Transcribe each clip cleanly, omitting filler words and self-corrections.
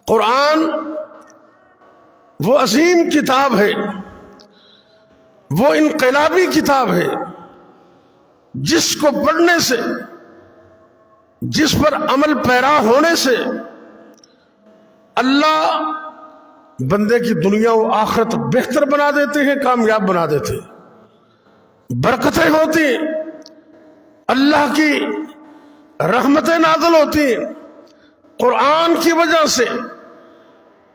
قرآن وہ عظیم کتاب ہے، وہ انقلابی کتاب ہے جس کو پڑھنے سے، جس پر عمل پیرا ہونے سے اللہ بندے کی دنیا و آخرت بہتر بنا دیتے ہیں، کامیاب بنا دیتے ہیں، برکتیں ہوتی ہیں، اللہ کی رحمتیں نازل ہوتی ہیں۔ قرآن کی وجہ سے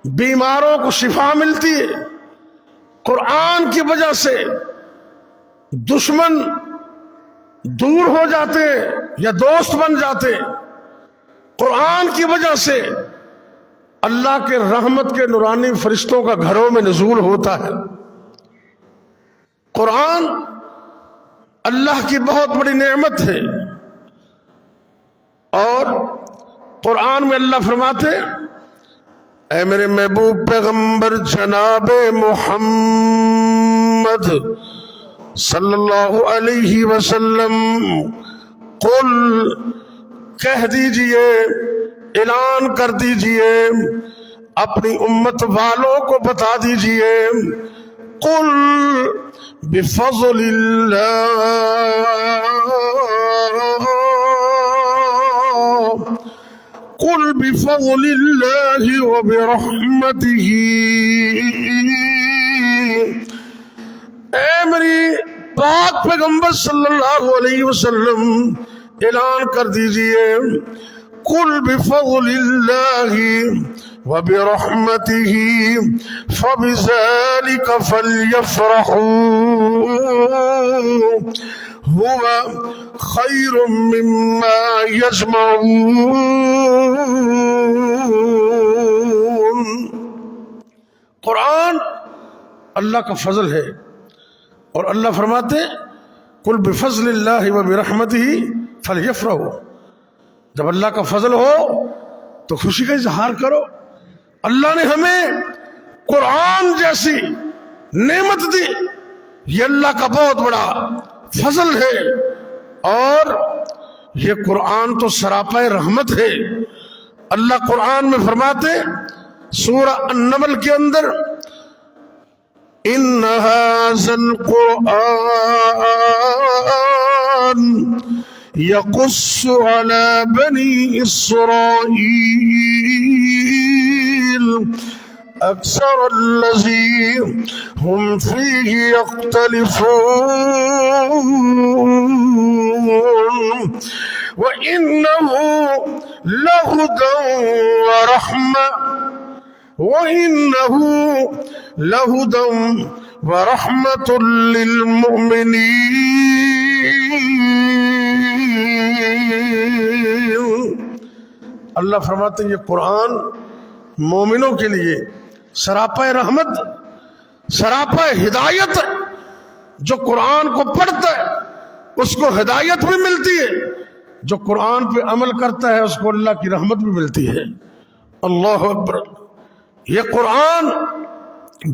بیماروں کو شفا ملتی ہے، قرآن کی وجہ سے دشمن دور ہو جاتے ہیں یا دوست بن جاتے ہیں، قرآن کی وجہ سے اللہ کے رحمت کے نورانی فرشتوں کا گھروں میں نزول ہوتا ہے۔ قرآن اللہ کی بہت بڑی نعمت ہے، اور قرآن میں اللہ فرماتے اے میرے محبوب پیغمبر جناب محمد صلی اللہ علیہ وسلم، قل کہہ دیجئے، اعلان کر دیجئے، اپنی امت والوں کو بتا دیجئے، قل بفضل اللہ، قل بفضل اللہ وبرحمتہ، اے میری پاک پیغمبر صلی اللہ علیہ وسلم اعلان کر دیجئے، قل بفضل اللہ وبرحمتہ فبذلک فلیفرحوا هو خیر مما یجمعون۔ قرآن اللہ کا فضل ہے، اور اللہ فرماتے قل بفضل اللہ وبرحمتہ فلیفرحوا، جب اللہ کا فضل ہو تو خوشی کا اظہار کرو۔ اللہ نے ہمیں قرآن جیسی نعمت دی، یہ اللہ کا بہت بڑا فضل ہے، اور یہ قرآن تو سراپا رحمت ہے۔ اللہ قرآن میں فرماتے سورہ النمل کے اندر ان ھذا القرآن یقص علی بنی اسرائیل اکثر الذی ہم فیہ یختلفون وَإِنَّهُ لَهُدًى وَرَحْمَةٌ وَإِنَّهُ لَهُدًى وَرَحْمَةٌ لِّلْمُؤْمِنِينَ۔ اللہ فرماتے ہیں یہ قرآن مومنوں کے لیے سراپا رحمت، سراپا ہدایت، جو قرآن کو پڑھتا ہے اس کو ہدایت بھی ملتی ہے، جو قرآن پہ عمل کرتا ہے اس کو اللہ کی رحمت بھی ملتی ہے۔ اللہ اکبر۔ یہ قرآن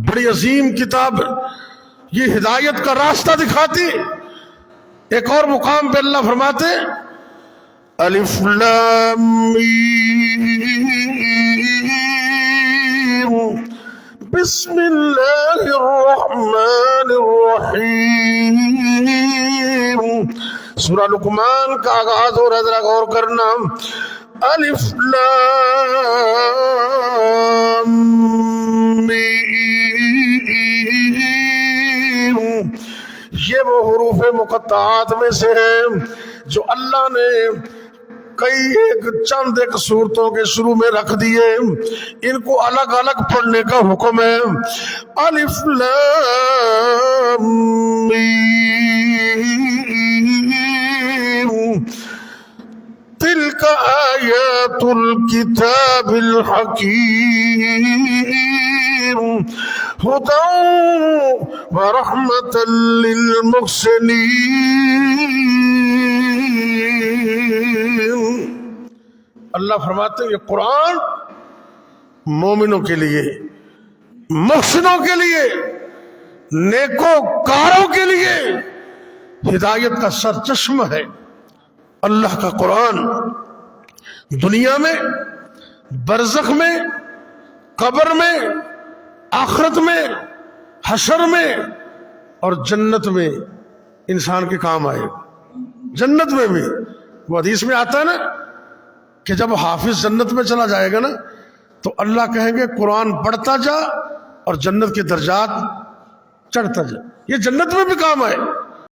بڑی عظیم کتاب ہے، یہ ہدایت کا راستہ دکھاتی۔ ایک اور مقام پہ اللہ فرماتے الف لام میم بسم اللہ الرحمن الرحیم۔ سورہ لقمان کا آغاز ہو رہا ہے، ذرا غور کرنا۔ الف لام میم، یہ وہ حروف مقطعات میں سے ہیں جو اللہ نے چند ایک صورتوں کے شروع میں رکھ دیے، ان کو الگ الگ پڑھنے کا حکم ہے۔ الف لام میم تلک آیات الکتاب الحکیم ہدی ورحمۃ للمحسنین۔ اللہ فرماتے ہیں یہ قرآن مومنوں کے لیے، محسنوں کے لیے، نیکوکاروں کے لیے ہدایت کا سرچشمہ ہے۔ اللہ کا قرآن دنیا میں، برزخ میں قبر میں، آخرت میں، حشر میں اور جنت میں انسان کے کام آئے. جنت میں بھی وہ حدیث میں آتا ہے نا کہ جب حافظ جنت میں چلا جائے گا نا تو اللہ کہیں گے قرآن پڑھتا جا اور جنت کے درجات چڑھتا جا. یہ جنت میں بھی کام آئے.